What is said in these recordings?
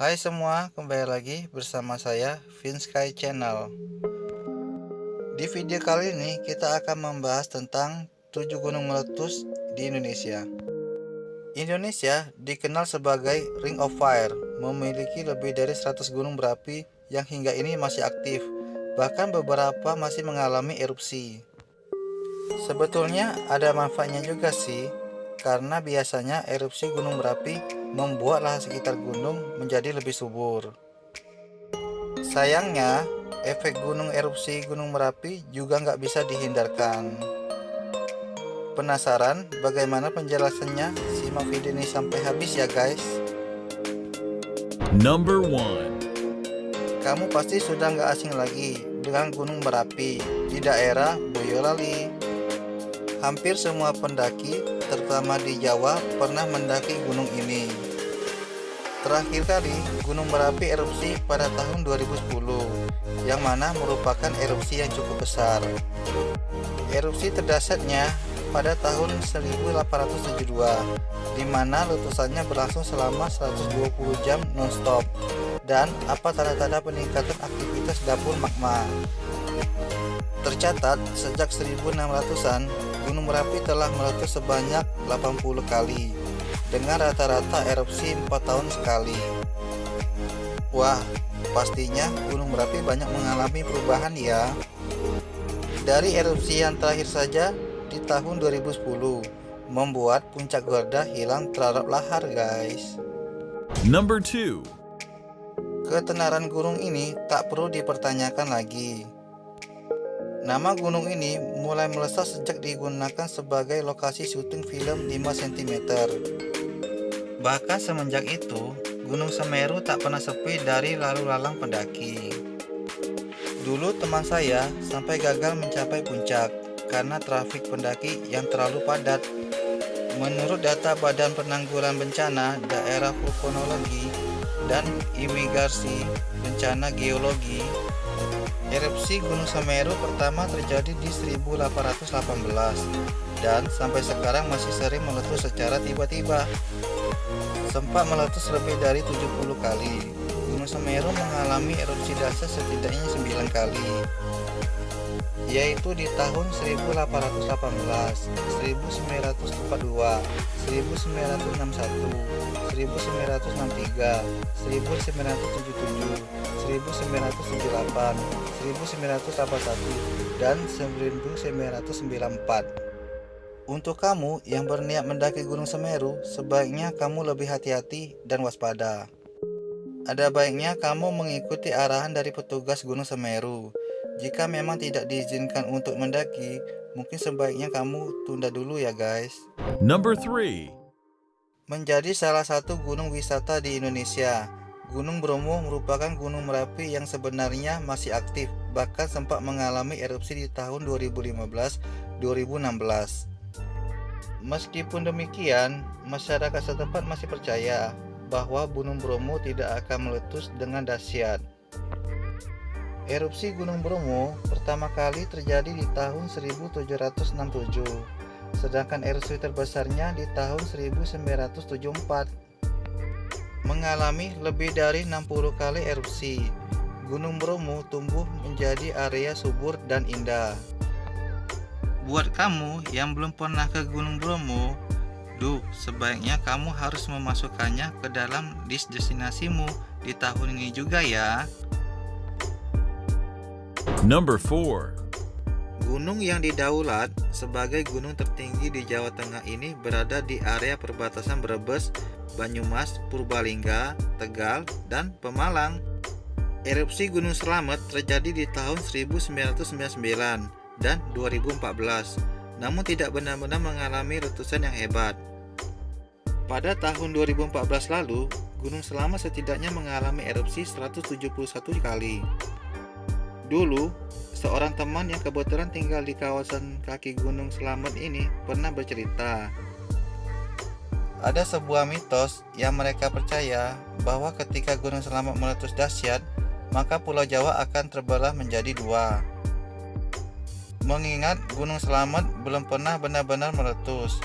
Hai semua, kembali lagi bersama saya Vinsky Channel. Di video kali ini kita akan membahas tentang 7 gunung meletus di Indonesia. Indonesia dikenal sebagai Ring of Fire, memiliki lebih dari 100 gunung berapi yang hingga ini masih aktif, bahkan beberapa masih mengalami erupsi. Sebetulnya ada manfaatnya juga sih, karena biasanya erupsi gunung berapi membuat lahan sekitar gunung menjadi lebih subur. Sayangnya, efek gunung erupsi Gunung Merapi juga nggak bisa dihindarkan. Penasaran bagaimana penjelasannya? Simak video ini sampai habis ya guys. Number 1. Kamu pasti sudah nggak asing lagi dengan Gunung Merapi di daerah Boyolali. Hampir semua pendaki, terutama di Jawa, pernah mendaki gunung ini. Terakhir kali Gunung Merapi erupsi pada tahun 2010, yang mana merupakan erupsi yang cukup besar. Erupsi terdahsyatnya pada tahun 1872, di mana letusannya berlangsung selama 120 jam non-stop, dan apa tanda-tanda peningkatan aktivitas dapur magma. Tercatat sejak 1600-an, Gunung Merapi telah meletus sebanyak 80 kali, dengan rata-rata erupsi 4 tahun sekali. Wah, pastinya Gunung Merapi banyak mengalami perubahan ya. Dari erupsi yang terakhir saja di tahun 2010, membuat puncak Gorda hilang terhadap lahar guys. Number 2. Ketenaran gunung ini tak perlu dipertanyakan lagi. Nama gunung ini mulai melesat sejak digunakan sebagai lokasi syuting film 5 cm. Bahkan semenjak itu, Gunung Semeru tak pernah sepi dari lalu lalang pendaki. Dulu teman saya sampai gagal mencapai puncak karena trafik pendaki yang terlalu padat. Menurut data Badan Penanggulangan Bencana Daerah Vulkanologi dan Imigrasi Bencana Geologi, erupsi Gunung Semeru pertama terjadi di 1818 dan sampai sekarang masih sering meletus secara tiba-tiba. Sempat meletus lebih dari 70 kali. Gunung Semeru mengalami erupsi dahsyat setidaknya 9 kali, yaitu di tahun 1818, 1942, 1961, 1963, 1977, 1978, 1981, dan 1994. Untuk kamu yang berniat mendaki Gunung Semeru, sebaiknya kamu lebih hati-hati dan waspada. Ada baiknya kamu mengikuti arahan dari petugas Gunung Semeru. Jika memang tidak diizinkan untuk mendaki, mungkin sebaiknya kamu tunda dulu ya guys. Number 3. Menjadi salah satu gunung wisata di Indonesia, Gunung Bromo merupakan gunung Merapi yang sebenarnya masih aktif, bahkan sempat mengalami erupsi di tahun 2015-2016. Meskipun demikian, masyarakat setempat masih percaya bahwa Gunung Bromo tidak akan meletus dengan dahsyat. Erupsi Gunung Bromo pertama kali terjadi di tahun 1767, sedangkan erupsi terbesarnya di tahun 1974. Mengalami lebih dari 60 kali erupsi, Gunung Bromo tumbuh menjadi area subur dan indah. Buat kamu yang belum pernah ke Gunung Bromo, sebaiknya kamu harus memasukkannya ke dalam list destinasimu di tahun ini juga ya. Number 4. Gunung yang didaulat sebagai gunung tertinggi di Jawa Tengah ini berada di area perbatasan Brebes, Banyumas, Purbalingga, Tegal, dan Pemalang. Erupsi Gunung Slamet terjadi di tahun 1999 dan 2014, namun tidak benar-benar mengalami letusan yang hebat. Pada tahun 2014 lalu, Gunung Slamet setidaknya mengalami erupsi 171 kali. Dulu, seorang teman yang kebetulan tinggal di kawasan kaki Gunung Slamet ini pernah bercerita. Ada sebuah mitos yang mereka percaya bahwa ketika Gunung Slamet meletus dahsyat, maka Pulau Jawa akan terbelah menjadi dua. Mengingat Gunung Slamet belum pernah benar-benar meletus,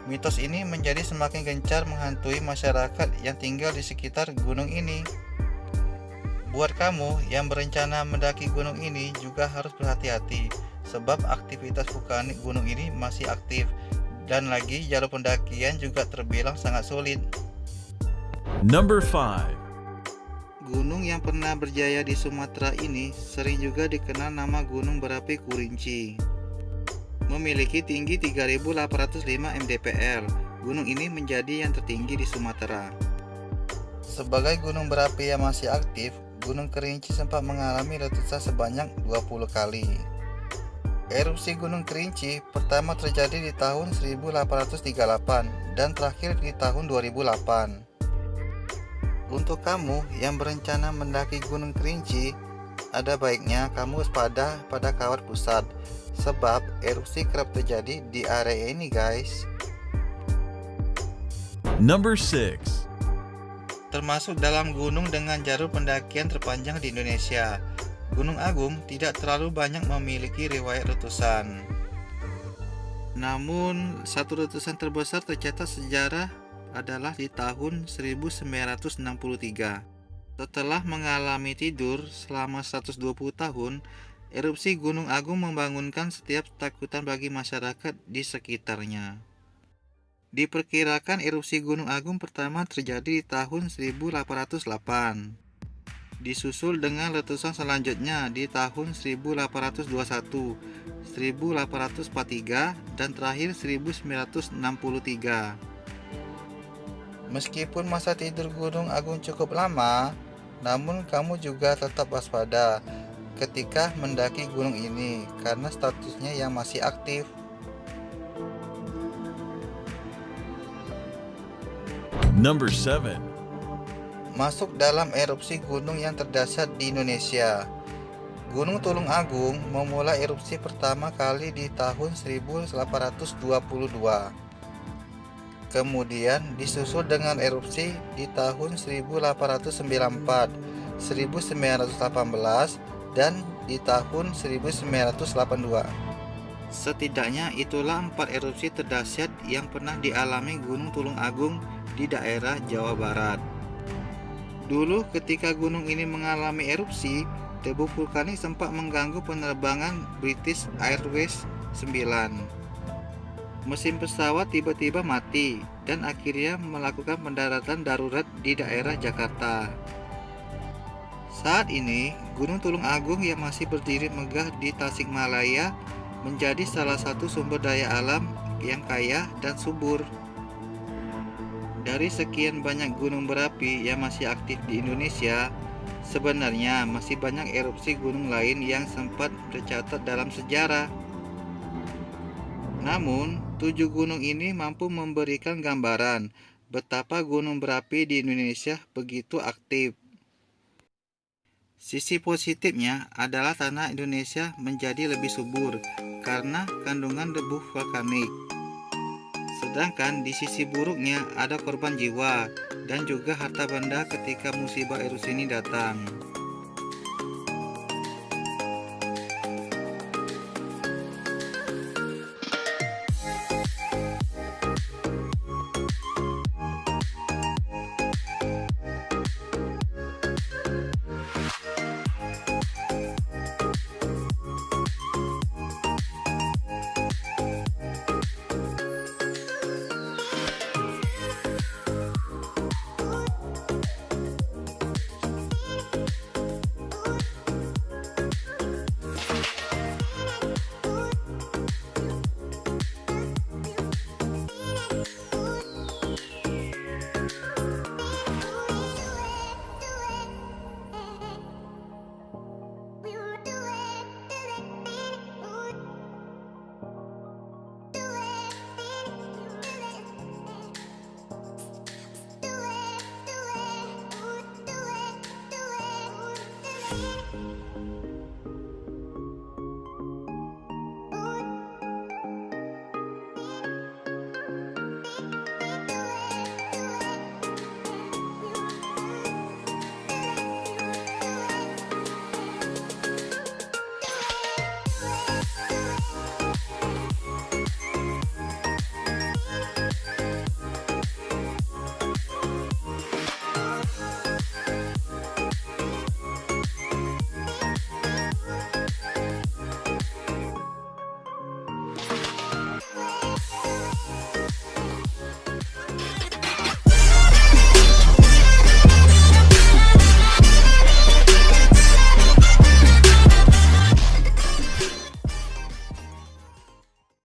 mitos ini menjadi semakin gencar menghantui masyarakat yang tinggal di sekitar gunung ini. Buat kamu yang berencana mendaki gunung ini juga harus berhati-hati, sebab aktivitas vulkanik gunung ini masih aktif, dan lagi jalur pendakian juga terbilang sangat sulit. Number 5. Gunung yang pernah berjaya di Sumatera ini sering juga dikenal nama gunung berapi Kurinci. Memiliki tinggi 3.805 mdpl, gunung ini menjadi yang tertinggi di Sumatera. Sebagai gunung berapi yang masih aktif, Gunung Kerinci sempat mengalami letusan sebanyak 20 kali. Erupsi Gunung Kerinci pertama terjadi di tahun 1838 dan terakhir di tahun 2008. Untuk kamu yang berencana mendaki Gunung Kerinci, ada baiknya kamu waspada pada kawat pusat, sebab erupsi kerap terjadi di area ini, guys. Number 6. Termasuk dalam gunung dengan jalur pendakian terpanjang di Indonesia, Gunung Agung tidak terlalu banyak memiliki riwayat letusan. Namun, satu letusan terbesar tercatat sejarah adalah di tahun 1963. Setelah mengalami tidur selama 120 tahun, erupsi Gunung Agung membangunkan setiap ketakutan bagi masyarakat di sekitarnya. Diperkirakan erupsi Gunung Agung pertama terjadi di tahun 1808. Disusul dengan letusan selanjutnya di tahun 1821, 1843, dan terakhir 1963. Meskipun masa tidur Gunung Agung cukup lama, namun kamu juga tetap waspada ketika mendaki gunung ini karena statusnya yang masih aktif. Number 7. Masuk dalam erupsi gunung yang terdahsyat di Indonesia. Gunung Tulung Agung memulai erupsi pertama kali di tahun 1822. Kemudian disusul dengan erupsi di tahun 1894, 1918, dan di tahun 1982. Setidaknya itulah 4 erupsi terdahsyat yang pernah dialami Gunung Tulung Agung di daerah Jawa Barat. Dulu ketika gunung ini mengalami erupsi, debu vulkanik sempat mengganggu penerbangan British Airways 9. Mesin pesawat tiba-tiba mati dan akhirnya melakukan pendaratan darurat di daerah Jakarta. Saat ini, Gunung Tulung Agung yang masih berdiri megah di Tasikmalaya menjadi salah satu sumber daya alam yang kaya dan subur. Dari sekian banyak gunung berapi yang masih aktif di Indonesia, sebenarnya masih banyak erupsi gunung lain yang sempat tercatat dalam sejarah. Namun, 7 gunung ini mampu memberikan gambaran betapa gunung berapi di Indonesia begitu aktif. Sisi positifnya adalah tanah Indonesia menjadi lebih subur karena kandungan debu vulkanik. Sedangkan di sisi buruknya ada korban jiwa dan juga harta benda ketika musibah erupsi ini datang.